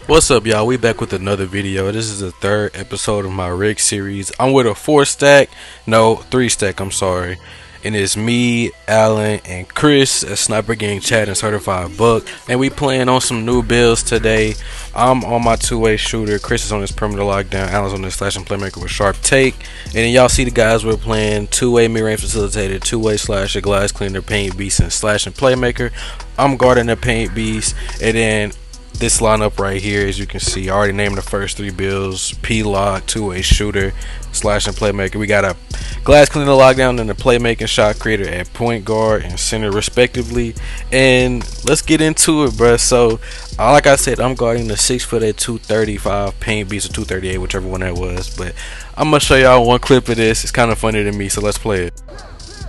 What's up, y'all? We back with another video. This is the third episode of my rig series. I'm with a 4-stack, no, 3-stack, I'm sorry. And it's me, Alan, and Chris, a Sniper Gang Chat and Certified Buck. And we playing on some new builds today. I'm on my two-way shooter. Chris is on his perimeter lockdown. Alan's on his slash and playmaker with sharp take. And then y'all see the guys we're playing. Two-way mid-range facilitator, two-way slasher, glass cleaner, paint beast, and slash and playmaker. I'm guarding the paint beast. And then this lineup right here, as you can see, I already named the first three builds: P-Lock, two-way shooter, slash and playmaker. We got a glass cleaner lockdown and a playmaking shot creator at point guard and center respectively. And let's get into it, bruh. So like I said, I'm guarding the 6 foot at 235 paint beast or 238, whichever one that was. But I'm gonna show y'all one clip of this. It's kind of funny to me, so let's play it.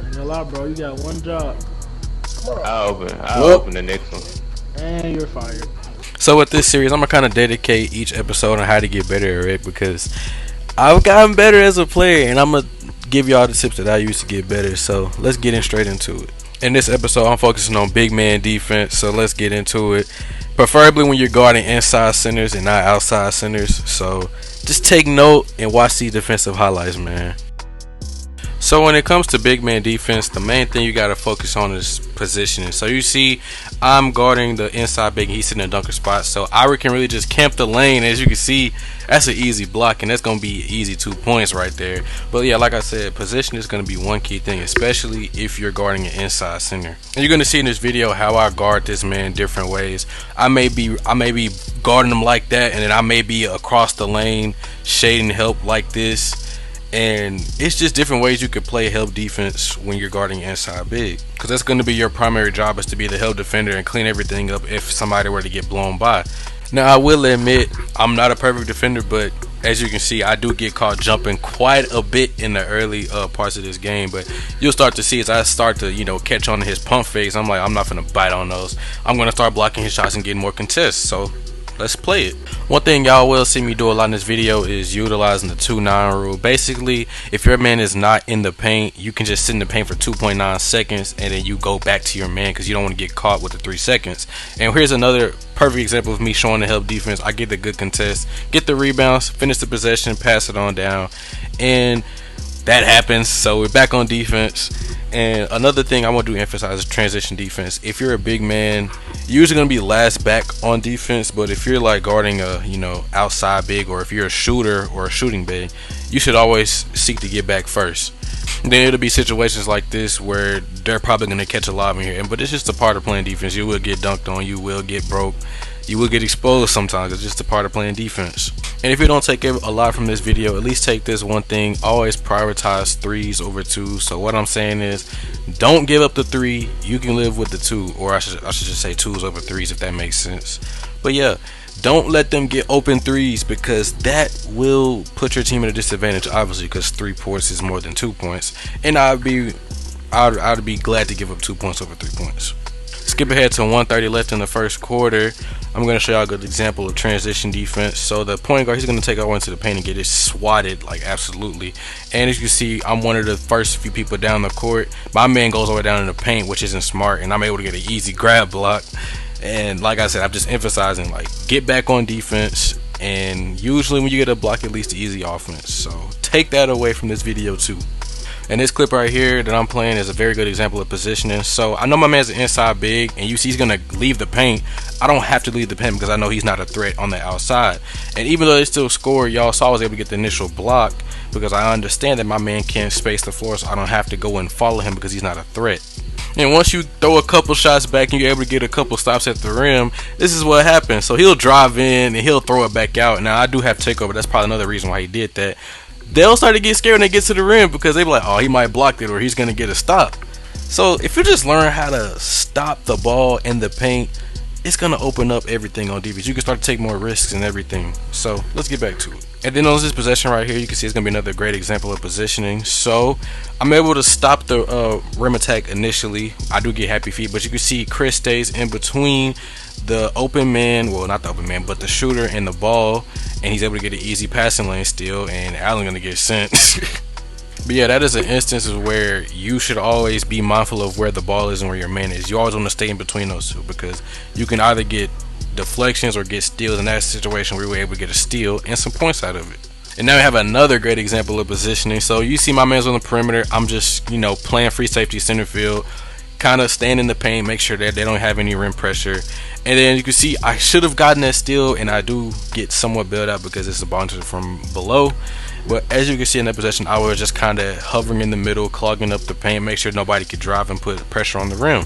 Ain't a lot, bro. You got one job. I'll open the next one. And you're fired. So with this series, I'm gonna kind of dedicate each episode on how to get better at it, because I've gotten better as a player, and I'm gonna give y'all the tips that I used to get better. So let's get in straight into it. In this episode, I'm focusing on big man defense, so let's get into it. Preferably when you're guarding inside centers and not outside centers. So just take note and watch these defensive highlights, man. So when it comes to big man defense, the main thing you got to focus on is positioning. So you see, I'm guarding the inside big, he's sitting in a dunker spot, so I can really just camp the lane. As you can see, that's an easy block, and that's going to be easy 2 points right there. But yeah, like I said, position is going to be one key thing, especially if you're guarding an inside center. And you're going to see in this video how I guard this man different ways. I may be guarding him like that, and then I may be across the lane shading help like this. And it's just different ways you could play help defense when you're guarding inside big, because that's going to be your primary job, is to be the help defender and clean everything up if somebody were to get blown by. Now I will admit I'm not a perfect defender, but as you can see, I do get caught jumping quite a bit in the early parts of this game. But you'll start to see as I start to catch on to his pump fakes, I'm like, I'm not gonna bite on those. I'm gonna start blocking his shots and getting more contests. So let's play it. One thing y'all will see me do a lot in this video is utilizing the 2-9 rule. Basically, if your man is not in the paint, you can just sit in the paint for 2.9 seconds and then you go back to your man, because you don't want to get caught with the 3 seconds. And here's another perfect example of me showing the help defense. I get the good contest, get the rebounds, finish the possession, pass it on down, and that happens. So we're back on defense. And another thing I want to emphasize is transition defense. If you're a big man, you're usually going to be last back on defense, but if you're like guarding a outside big, or if you're a shooter or a shooting big, you should always seek to get back first. And then it'll be situations like this where they're probably going to catch a lob in here, but it's just a part of playing defense. You will get dunked on, you will get broke, you will get exposed sometimes. It's just a part of playing defense. And if you don't take a lot from this video, at least take this one thing: always prioritize 3s over 2s. So what I'm saying is, don't give up the 3. You can live with the 2, or I should just say 2s over 3s, if that makes sense. But yeah, don't let them get open 3s, because that will put your team at a disadvantage, obviously, because 3 points is more than 2 points. And I'd be glad to give up 2 points over 3 points. Skip ahead to 1:30 left in the first quarter. I'm going to show y'all a good example of transition defense. So the point guard, he's going to take over into the paint and get it swatted, like absolutely. And as you can see, I'm one of the first few people down the court. My man goes over down in the paint, which isn't smart, and I'm able to get an easy grab block. And like I said, I'm just emphasizing, like, get back on defense. And usually when you get a block, it leads to easy offense. So take that away from this video too. And this clip right here that I'm playing is a very good example of positioning. So I know my man's an inside big, and you see he's going to leave the paint. I don't have to leave the paint because I know he's not a threat on the outside. And even though they still score, y'all saw I was able to get the initial block, because I understand that my man can't space the floor, so I don't have to go and follow him because he's not a threat. And once you throw a couple shots back and you're able to get a couple stops at the rim, this is what happens. So he'll drive in and he'll throw it back out. Now I do have takeover. That's probably another reason why he did that. They'll start to get scared when they get to the rim, because they be like, oh, he might block it, or he's going to get a stop. So if you just learn how to stop the ball in the paint, it's going to open up everything on defense. You can start to take more risks and everything. So let's get back to it. And then on this possession right here, you can see it's going to be another great example of positioning. So I'm able to stop the rim attack initially. I do get happy feet, but you can see Chris stays in between the open man, well, not the open man, but the shooter and the ball, and he's able to get an easy passing lane still, and Allen gonna get sent. But yeah, that is an instance where you should always be mindful of where the ball is and where your man is. You always want to stay in between those two because you can either get deflections or get steals. In that situation, we were able to get a steal and some points out of it. And now we have another great example of positioning. So you see my man's on the perimeter. I'm just, playing free safety center field, kind of staying in the paint, make sure that they don't have any rim pressure. And then you can see I should have gotten that steal, and I do get somewhat bailed out because it's a ball from below. But as you can see in that possession, I was just kind of hovering in the middle, clogging up the paint, make sure nobody could drive and put pressure on the rim.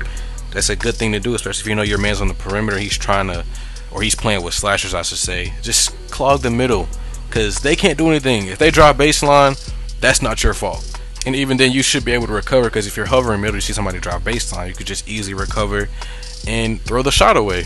That's a good thing to do, especially if you know your man's on the perimeter. He's playing with slashers, I should say. Just clog the middle, because they can't do anything. If they drop baseline, that's not your fault. And even then, you should be able to recover, because if you're hovering middle, you see somebody drop baseline, you could just easily recover and throw the shot away.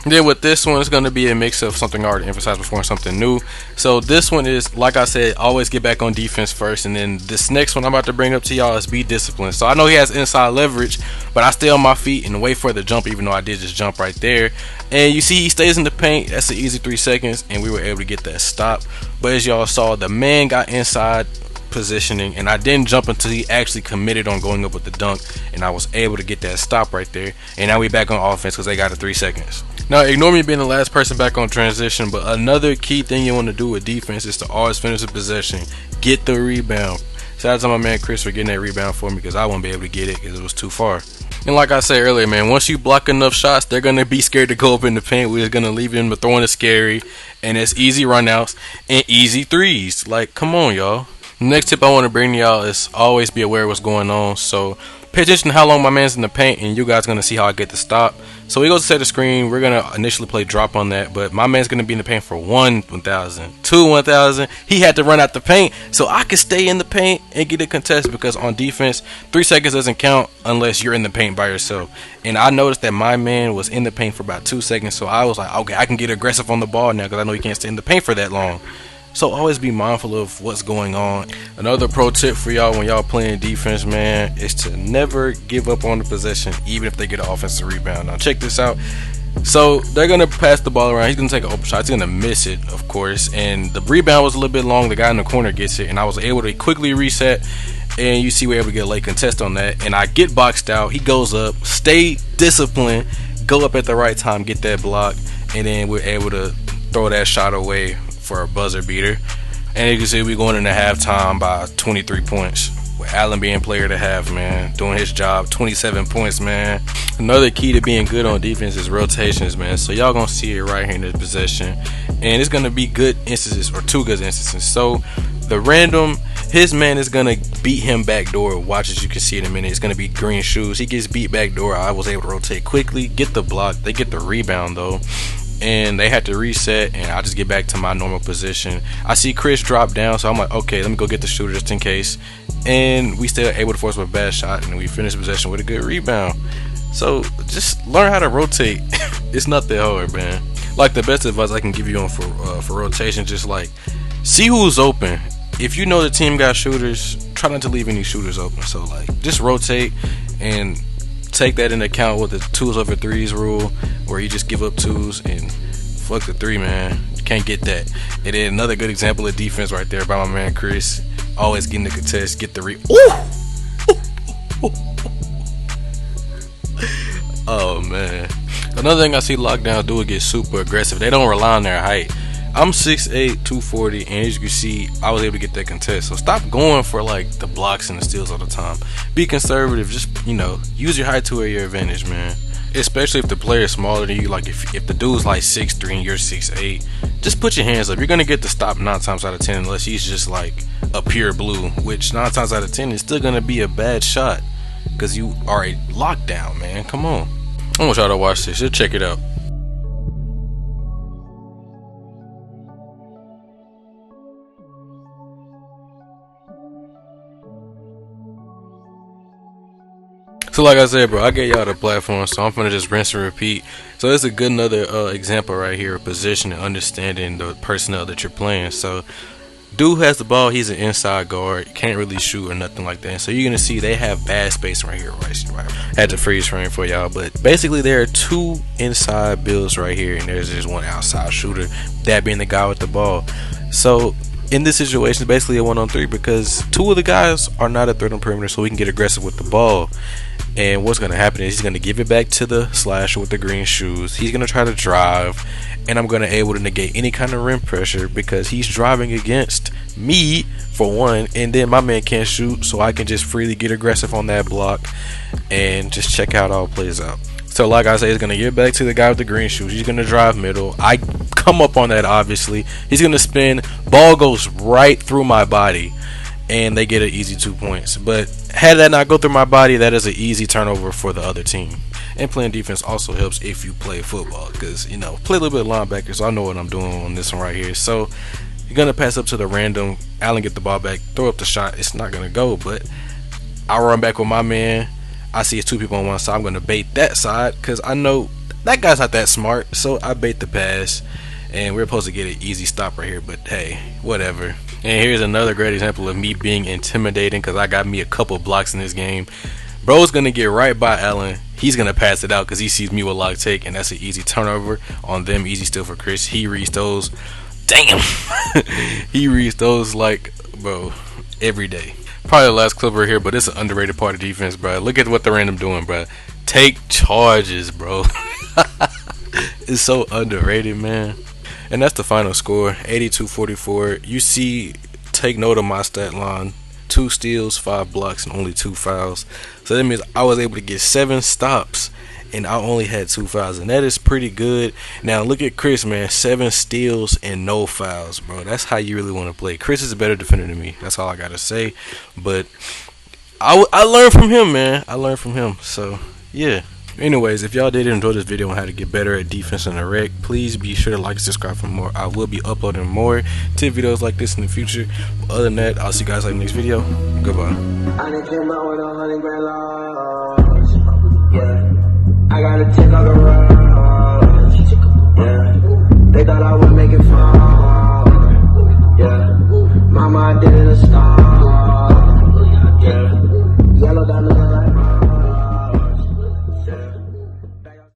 And then with this one, it's going to be a mix of something I already emphasized before and something new. So this one is, like I said, always get back on defense first. And then this next one I'm about to bring up to y'all is be disciplined. So I know he has inside leverage, but I stay on my feet and wait for the jump, even though I did just jump right there. And you see he stays in the paint. That's an easy 3 seconds, and we were able to get that stop. But as y'all saw, the man got inside positioning, and I didn't jump until he actually committed on going up with the dunk, and I was able to get that stop right there. And now we back on offense because they got the 3 seconds. Now ignore me being the last person back on transition, but another key thing you want to do with defense is to always finish the possession, get the rebound. Shout out to my man Chris for getting that rebound for me, because I won't be able to get it because it was too far. And like I said earlier, man, once you block enough shots, they're going to be scared to go up in the paint. We're just going to leave them to throwing it scary, and it's easy runouts and easy threes. Like, come on, y'all. Next tip I want to bring to y'all is always be aware of what's going on. So pay attention to how long my man's in the paint, and you guys going to see how I get the stop. So we go to set the screen. We're going to initially play drop on that, but my man's going to be in the paint for 1,000, 1,000. He had to run out the paint so I could stay in the paint and get a contest, because on defense, 3 seconds doesn't count unless you're in the paint by yourself. And I noticed that my man was in the paint for about 2 seconds, so I was like, okay, I can get aggressive on the ball now because I know he can't stay in the paint for that long. So always be mindful of what's going on. Another pro tip for y'all when y'all playing defense, man, is to never give up on the possession, even if they get an offensive rebound. Now check this out. So they're going to pass the ball around. He's going to take an open shot. He's going to miss it, of course. And the rebound was a little bit long. The guy in the corner gets it, and I was able to quickly reset. And you see we're able to get a late contest on that. And I get boxed out. He goes up. Stay disciplined. Go up at the right time. Get that block. And then we're able to throw that shot away for a buzzer beater. And you can see we're going into halftime by 23 points, with Allen being player to have, man, doing his job. 27 points, man. Another key to being good on defense is rotations, man. So y'all gonna see it right here in this possession, and it's gonna be good instances, or 2 good instances. So the random, his man is gonna beat him backdoor. Watch, as you can see in a minute. It's gonna be green shoes. He gets beat backdoor. I was able to rotate quickly, get the block. They get the rebound though, and they had to reset, and I just get back to my normal position. I see Chris drop down, so I'm like, okay, let me go get the shooter just in case. And we still able to force a bad shot, and we finish possession with a good rebound. So just learn how to rotate. It's not that hard, man. Like, the best advice I can give you on for rotation, just like see who's open. If you know the team got shooters, try not to leave any shooters open. So like, just rotate and take that into account with the 2s over 3s rule, where you just give up 2s and fuck the 3, man. You can't get that. And then another good example of defense right there by my man Chris. Always getting the contest, get the Oh man. Another thing I see lockdown do is get super aggressive. They don't rely on their height. I'm 6'8", 240, and as you can see, I was able to get that contest. So stop going for like the blocks and the steals all the time. Be conservative. Just, use your height to your advantage, man. Especially if the player is smaller than you. Like if the dude's like 6'3" and you're 6'8", just put your hands up. You're gonna get the stop 9 times out of 10, unless he's just like a pure blue, which 9 times out of 10 is still gonna be a bad shot, because you are a lockdown, man. Come on. I want y'all to watch this. Just check it out. So like I said, bro, I gave y'all the platform, so I'm gonna just rinse and repeat. So it's a good another example right here of position and understanding the personnel that you're playing. So dude has the ball, he's an inside guard, can't really shoot or nothing like that. So you're gonna see they have bad spacing right here, right? Had to freeze frame for y'all, but basically there are 2 inside builds right here, and there's just 1 outside shooter, that being the guy with the ball. So in this situation, it's basically a 1-on-3 because two of the guys are not a threat on perimeter, so we can get aggressive with the ball. And what's going to happen is he's going to give it back to the slasher with the green shoes. He's going to try to drive, and I'm going to able to negate any kind of rim pressure because he's driving against me for one, and then my man can't shoot, so I can just freely get aggressive on that block and just check out how it plays out. So like I say, he's going to give back to the guy with the green shoes. He's going to drive middle. I come up on that, obviously. He's going to spin. Ball goes right through my body, and they get an easy 2 points. But had that not go through my body, that is an easy turnover for the other team. And playing defense also helps if you play football because, you know, play a little bit of linebacker, so I know what I'm doing on this one right here. So you're going to pass up to the random. Allen get the ball back, throw up the shot. It's not going to go, but I run back with my man. I see it's two people on one side. I'm going to bait that side because I know that guy's not that smart. So I bait the pass, and we're supposed to get an easy stop right here. But hey, whatever. And here's another great example of me being intimidating because I got me a couple blocks in this game. Bro's going to get right by Allen. He's going to pass it out because he sees me with lock take, and that's an easy turnover on them. Easy steal for Chris. He reads those. Damn. He reads those like, bro, every day. Probably the last clip right here, but it's an underrated part of defense, bro. Look at what the random doing, bro. Take charges, bro. It's so underrated, man. And that's the final score, 82-44. You see, take note of my stat line. 2 steals, 5 blocks, and only 2 fouls. So that means I was able to get 7 stops, and I only had 2 fouls, and that is pretty good. Now look at Chris, man. 7 steals and no fouls, bro. That's how you really want to play. Chris is a better defender than me. That's all I gotta say. But I learned from him, man. I learned from him. So yeah. Anyways, if y'all did enjoy this video on how to get better at defense in the rec, please be sure to like and subscribe for more. I will be uploading more tip videos like this in the future. But other than that, I'll see you guys in the next video. Goodbye. I gotta take all the roads. Yeah, they thought I